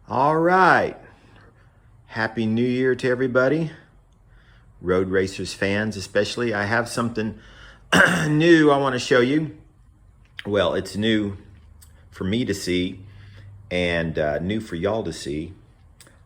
All right. Happy New Year to everybody. Roadracers fans especially. I have something new I want to show you. Well, it's new for me to see and new for y'all to see,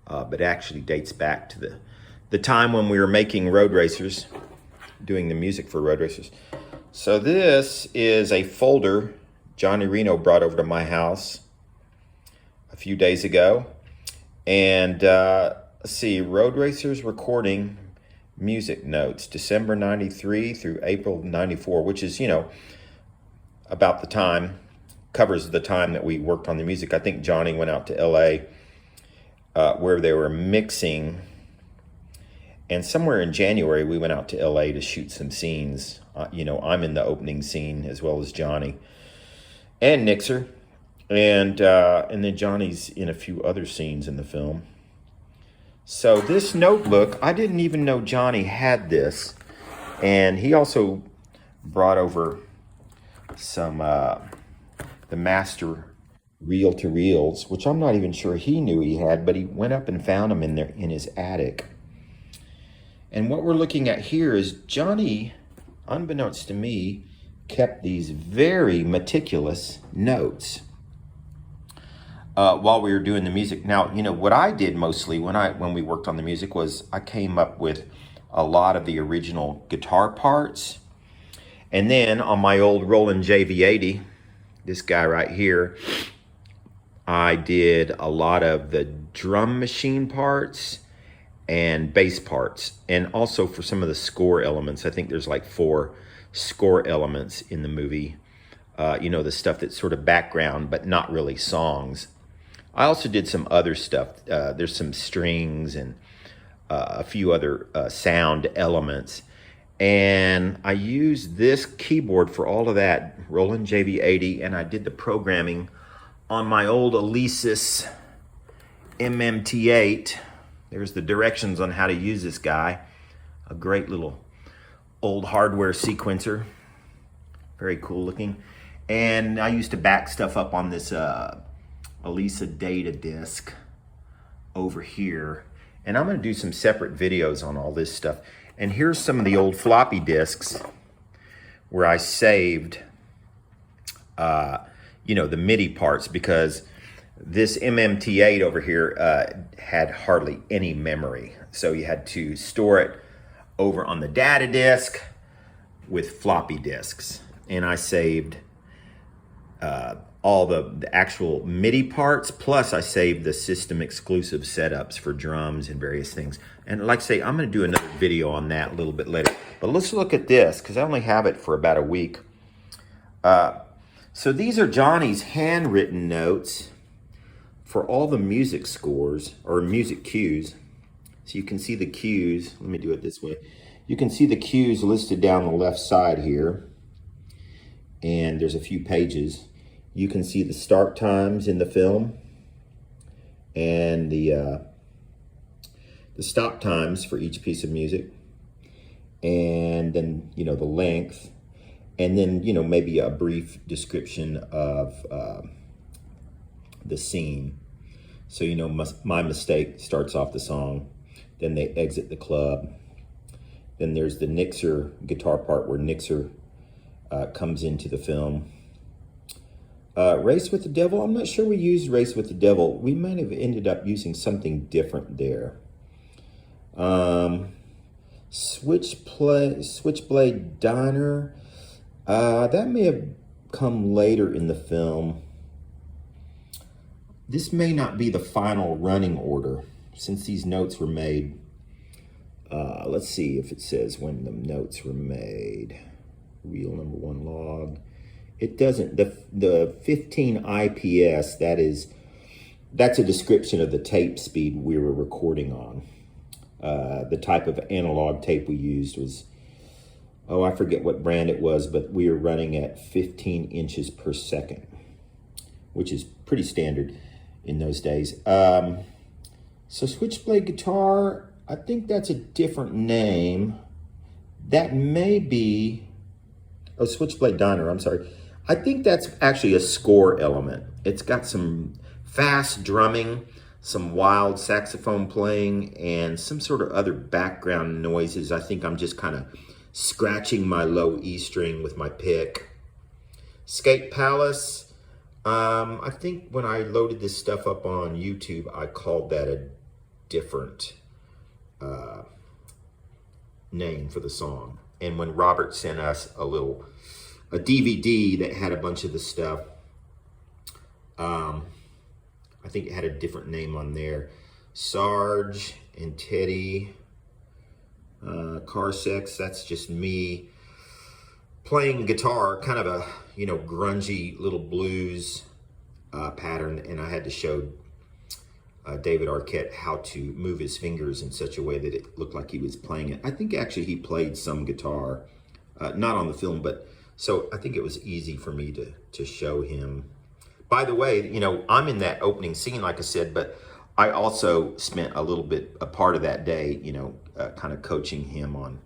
but actually dates back to the time when we were making Roadracers, doing the music for Roadracers. So this is a folder Johnny Reno brought over to my house a few days ago. And let's see, Roadracers recording music notes, December 93 through April 94, which is, about the time, covers the time that we worked on the music. I think Johnny went out to LA where they were mixing. And somewhere in January, we went out to LA to shoot some scenes. I'm in the opening scene as well as Johnny and Nixer. And then Johnny's in a few other scenes in the film. So this notebook, I didn't even know Johnny had this. And he also brought over some, the master reel-to-reels, which I'm not even sure he knew he had, but he went up and found them in his attic. And what we're looking at here is Johnny, unbeknownst to me, kept these very meticulous notes while we were doing the music. Now, what I did mostly when we worked on the music was I came up with a lot of the original guitar parts. And then on my old Roland JV80, this guy right here, I did a lot of the drum machine parts and bass parts. And also for some of the score elements. I think there's like 4 score elements in the movie. The stuff that's sort of background, but not really songs. I also did some other stuff. There's some strings and a few other sound elements. And I used this keyboard for all of that, Roland JV80, and I did the programming on my old Alesis MMT8. There's the directions on how to use this guy. A great little old hardware sequencer. Very cool looking. And I used to back stuff up on this Elisa data disk over here. And I'm going to do some separate videos on all this stuff. And here's some of the old floppy disks where I saved, the MIDI parts, because this MMT8 over here had hardly any memory. So you had to store it over on the data disk with floppy disks. And I saved all the actual MIDI parts, plus I saved the system exclusive setups for drums and various things. And like I say, I'm going to do another video on that a little bit later. But let's look at this, because I only have it for about a week. So these are Johnny's handwritten notes for all the music scores, or music cues. So you can see the cues. Let me do it this way. You can see the cues listed down the left side here. And there's a few pages. You can see the start times in the film and the stop times for each piece of music, and then the length, and then maybe a brief description of the scene. So My Mistake starts off the song, then they exit the club, then there's the Nixer guitar part where Nixer comes into the film. Race with the Devil, I'm not sure we used Race with the Devil. We might have ended up using something different there. Switchblade Diner, that may have come later in the film. This may not be the final running order since these notes were made. Let's see if it says when the notes were made. Reel number 1 log. It doesn't. The 15 IPS, that's a description of the tape speed we were recording on. The type of analog tape we used was, I forget what brand it was, but we were running at 15 inches per second, which is pretty standard in those days. So Switchblade Guitar, I think that's a different name. That may be, Switchblade Diner, I'm sorry. I think that's actually a score element. It's got some fast drumming, some wild saxophone playing and some sort of other background noises. I think I'm just kind of scratching my low E string with my pick. Skate Palace. I think when I loaded this stuff up on YouTube, I called that a different name for the song. And when Robert sent us a DVD that had a bunch of the stuff, I think it had a different name on there. Sarge and Teddy, Car Sex, that's just me playing guitar, kind of a, you know, grungy little blues pattern. And I had to show David Arquette how to move his fingers in such a way that it looked like he was playing it. I think actually he played some guitar, not on the film, but so I think it was easy for me to show him. By the way, you know, I'm in that opening scene, like I said, but I also spent a part of that day, you know, kind of coaching him on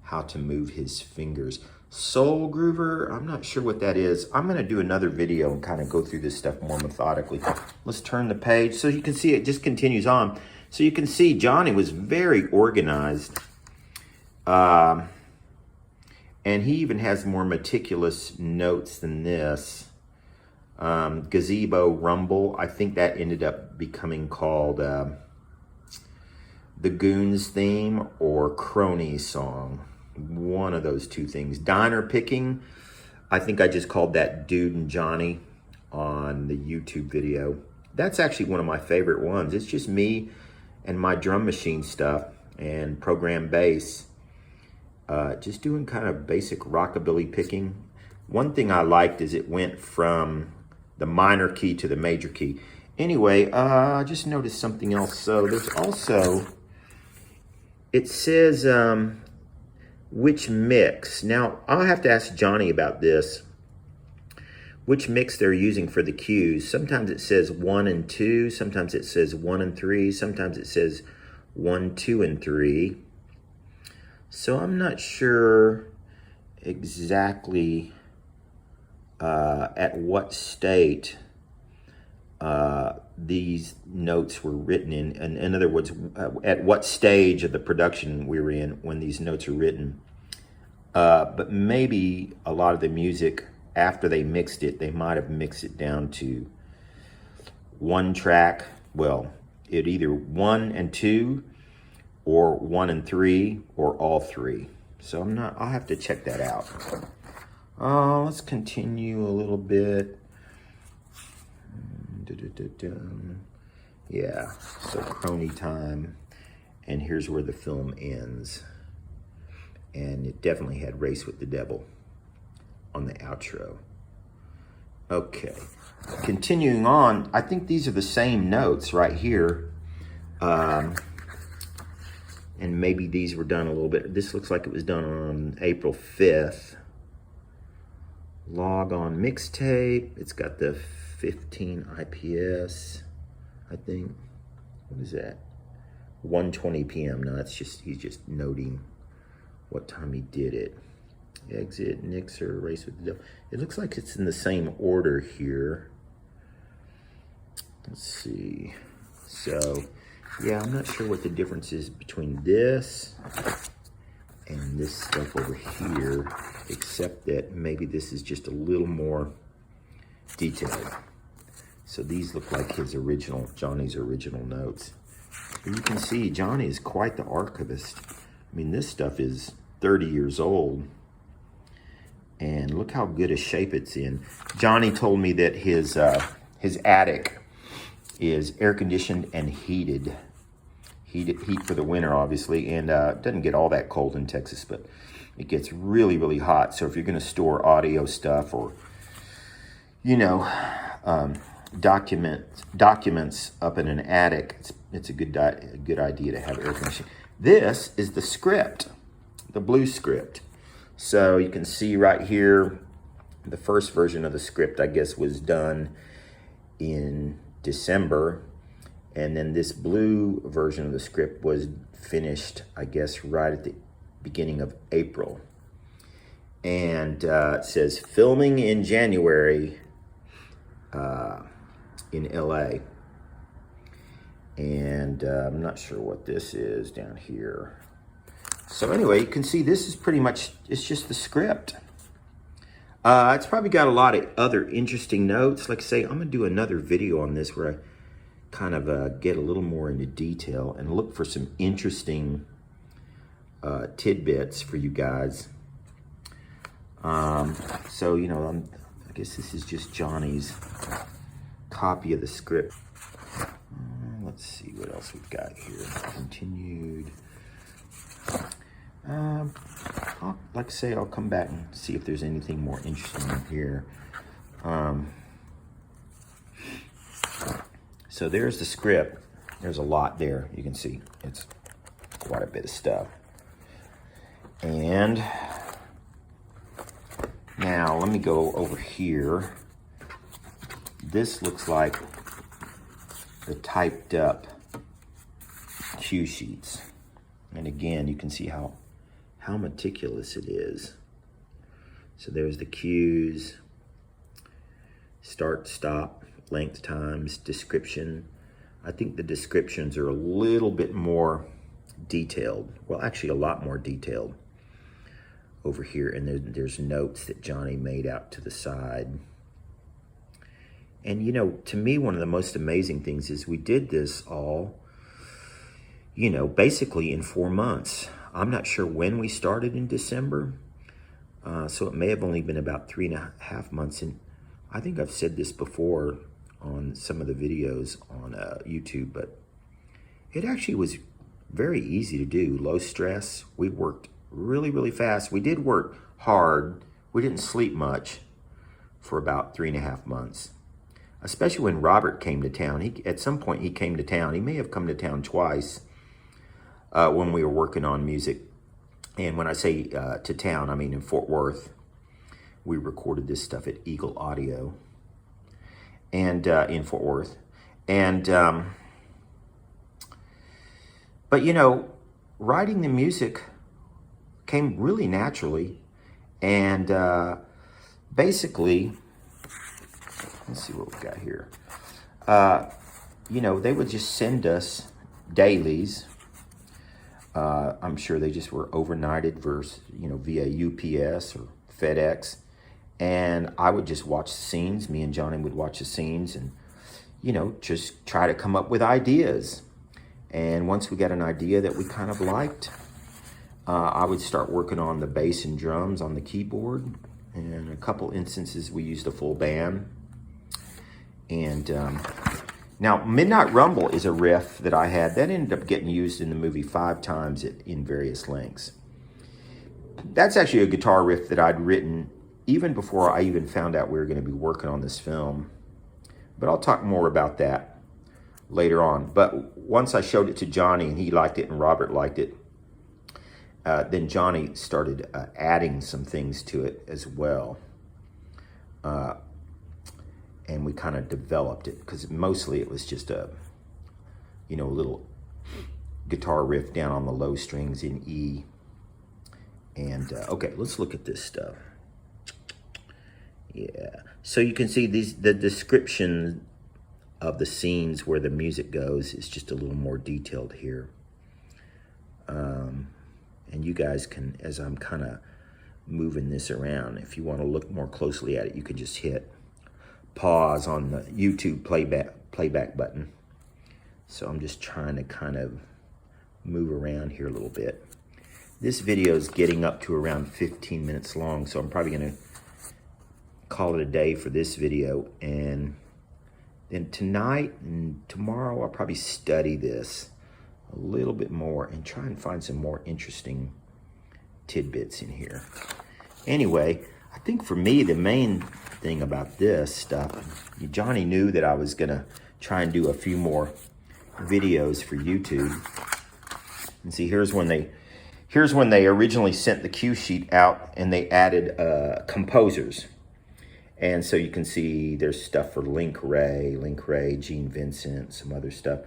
how to move his fingers. Soul Groover, I'm not sure what that is. I'm going to do another video and kind of go through this stuff more methodically. Let's turn the page so you can see it just continues on. So you can see Johnny was very organized. And he even has more meticulous notes than this. Gazebo Rumble, I think that ended up becoming called the Goons theme or Crony song. One of those two things. Diner Picking, I think I just called that Dude and Johnny on the YouTube video. That's actually one of my favorite ones. It's just me and my drum machine stuff and program bass. Just doing kind of basic rockabilly picking. One thing I liked is it went from the minor key to the major key. Anyway, I just noticed something else. So there's also, it says which mix. Now, I'll have to ask Johnny about this, which mix they're using for the cues. Sometimes it says 1 and 2, sometimes it says 1 and 3, sometimes it says 1, 2, and 3. So I'm not sure exactly at what state these notes were written in. And in other words, at what stage of the production we were in when these notes are written. But maybe a lot of the music, after they mixed it, they might have mixed it down to one track. Well, it either 1 and 2 or 1 and 3 or all 3. So I'll have to check that out. Let's continue a little bit. Yeah, so crony time. And here's where the film ends. And it definitely had Race with the Devil on the outro. Okay, continuing on, I think these are the same notes right here. And maybe these were done a little bit. This looks like it was done on April 5th. Log on mixtape. It's got the 15 IPS, I think. What is that? 1:20 p.m. No, that's just, he's just noting what time he did it. Exit, Nixer, Race with the Devil. It looks like it's in the same order here. Let's see. So, yeah, I'm not sure what the difference is between this and this stuff over here, except that maybe this is just a little more detailed. So these look like his original, Johnny's original notes. But you can see Johnny is quite the archivist. I mean, this stuff is 30 years old. And look how good a shape it's in. Johnny told me that his attic is air conditioned and heated. Heat for the winter, obviously, and it doesn't get all that cold in Texas, but it gets really, really hot. So if you're going to store audio stuff or, you know, documents up in an attic, it's a good idea to have air conditioning. This is the script, the blue script. So you can see right here, the first version of the script, I guess, was done in December. And then this blue version of the script was finished, I guess, right at the beginning of April. And it says, filming in January in LA. And I'm not sure what this is down here. So anyway, you can see this is pretty much, it's just the script. It's probably got a lot of other interesting notes. Like I say, I'm gonna do another video on this where I kind of get a little more into detail and look for some interesting tidbits for you guys. So, you know, I guess this is just Johnny's copy of the script. Let's see what else we've got here. Continued. Like I say, I'll come back and see if there's anything more interesting in here. So there's the script. There's a lot there. You can see it's quite a bit of stuff. And now let me go over here. This looks like the typed up cue sheets. And again, you can see how meticulous it is. So there's the cues, start, stop, length, times, description. I think the descriptions are a little bit more detailed. Well, actually a lot more detailed over here. And there's notes that Johnny made out to the side. And you know, to me, one of the most amazing things is we did this all, you know, basically in 4 months. I'm not sure when we started in December. So it may have only been about 3.5 months. And I think I've said this before on some of the videos on YouTube, but it actually was very easy to do. Low stress. We worked really, really fast. We did work hard. We didn't sleep much for about 3.5 months. Especially when Robert came to town. At some point he came to town. He may have come to town twice when we were working on music. And when I say to town, I mean in Fort Worth. We recorded this stuff at Eagle Audio and in Fort Worth. And but you know, writing the music came really naturally. And basically, let's see what we got here. You know, they would just send us dailies. I'm sure they just were overnighted versus, you know, via UPS or FedEx. And I would just watch the scenes. Me and Johnny would watch the scenes and, you know, just try to come up with ideas. And once we got an idea that we kind of liked, I would start working on the bass and drums on the keyboard. And in a couple instances, we used a full band. And now, Midnight Rumble is a riff that I had. That ended up getting used in the movie 5 times in various lengths. That's actually a guitar riff that I'd written even before I even found out we were going to be working on this film. But I'll talk more about that later on. But once I showed it to Johnny and he liked it and Robert liked it, then Johnny started adding some things to it as well. And we kind of developed it because mostly it was just a, you know, a little guitar riff down on the low strings in E. And okay, let's look at this stuff. Yeah, so you can see the description of the scenes where the music goes is just a little more detailed here. And you guys can, as I'm kind of moving this around, if you want to look more closely at it, you can just hit pause on the YouTube playback button. So I'm just trying to kind of move around here a little bit. This video is getting up to around 15 minutes long, so I'm probably going to call it a day for this video. And then tonight and tomorrow I'll probably study this a little bit more and try and find some more interesting tidbits in here. Anyway, I think for me, the main thing about this stuff, Johnny knew that I was gonna try and do a few more videos for YouTube. And see, here's when they originally sent the cue sheet out and they added composers. And so you can see there's stuff for Link Ray, Gene Vincent, some other stuff.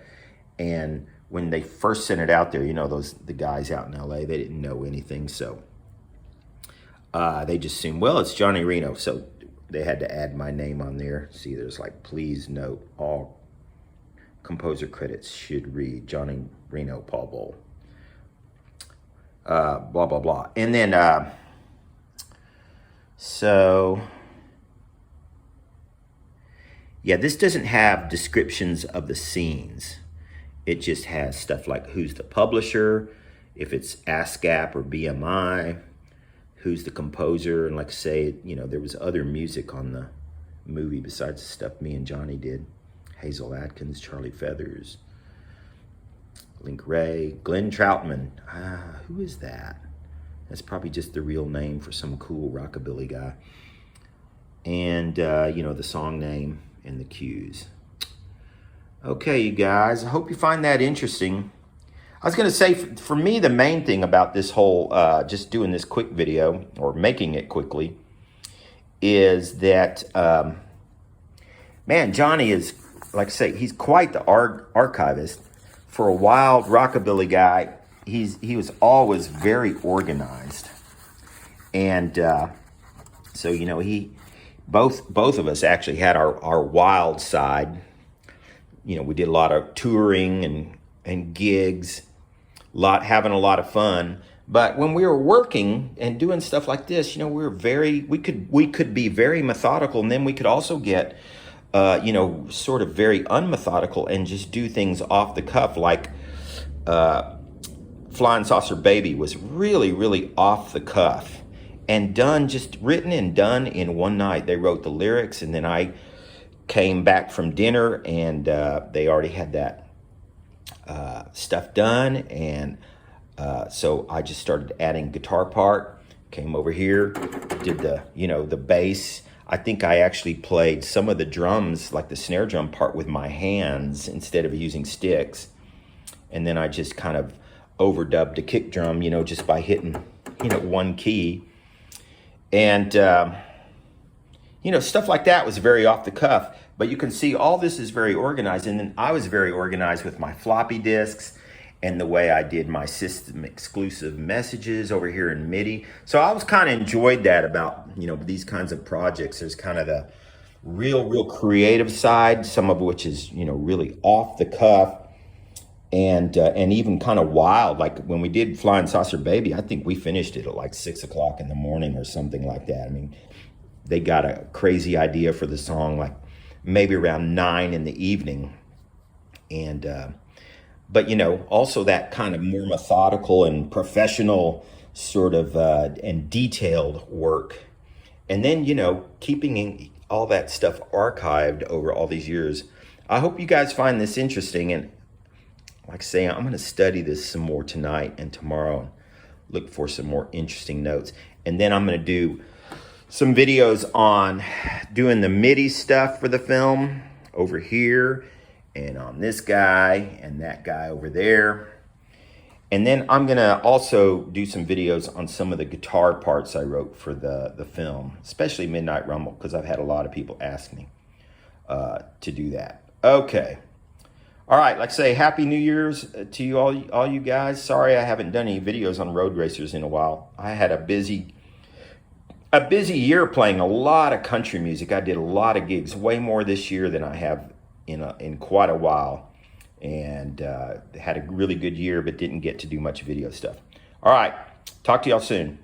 And when they first sent it out there, you know, the guys out in LA, they didn't know anything. So they just assumed, well, it's Johnny Reno. So they had to add my name on there. See, there's like, please note all composer credits should read Johnny Reno, Paul Bowl. Blah, blah, blah. And then, so, yeah, this doesn't have descriptions of the scenes. It just has stuff like who's the publisher, if it's ASCAP or BMI, who's the composer, and like I say, you know, there was other music on the movie besides the stuff me and Johnny did. Hazel Adkins, Charlie Feathers, Link Ray, Glenn Troutman. Who is that? That's probably just the real name for some cool rockabilly guy. And, you know, the song name and the cues. Okay, you guys, I hope you find that interesting. I was going to say, for me, the main thing about this whole, just doing this quick video, or making it quickly, is that, man, Johnny is, like I say, he's quite the archivist. For a wild rockabilly guy, he was always very organized. And so, you know, both of us actually had our wild side. You know, we did a lot of touring and gigs, having a lot of fun. But when we were working and doing stuff like this, you know, we could be very methodical, and then we could also get, you know, sort of very unmethodical and just do things off the cuff. Like Flying Saucer Baby was really, really off the cuff and just written and done in one night. They wrote the lyrics, and then I came back from dinner, and they already had that stuff done. And so I just started adding guitar part, came over here, did the, you know, the bass. I think I actually played some of the drums, like the snare drum part, with my hands instead of using sticks. And then I just kind of overdubbed a kick drum, you know, just by hitting, you know, one key. And, you know, stuff like that was very off the cuff. But you can see all this is very organized. And then I was very organized with my floppy disks and the way I did my system exclusive messages over here in MIDI. So I was kind of enjoyed that about, you know, these kinds of projects. There's kind of the real creative side, some of which is, you know, really off the cuff and even kind of wild. Like when we did Flying Saucer Baby, I think we finished it at like 6 o'clock in the morning or something like that. I mean, they got a crazy idea for the song, like maybe around 9 in the evening. And, but, you know, also that kind of more methodical and professional sort of and detailed work. And then, you know, keeping all that stuff archived over all these years. I hope you guys find this interesting. And like I say, I'm going to study this some more tonight and tomorrow. Look for some more interesting notes. And then I'm going to do some videos on doing the MIDI stuff for the film over here, and on this guy and that guy over there. And then I'm gonna also do some videos on some of the guitar parts I wrote for the film, especially Midnight Rumble, because I've had a lot of people ask me to do that. Okay. All right, like I say, Happy New Year's to you all you guys. Sorry I haven't done any videos on Roadracers in a while. I had a busy year playing a lot of country music. I did a lot of gigs, way more this year than I have in quite a while, and had a really good year, but didn't get to do much video stuff. All right, talk to y'all soon.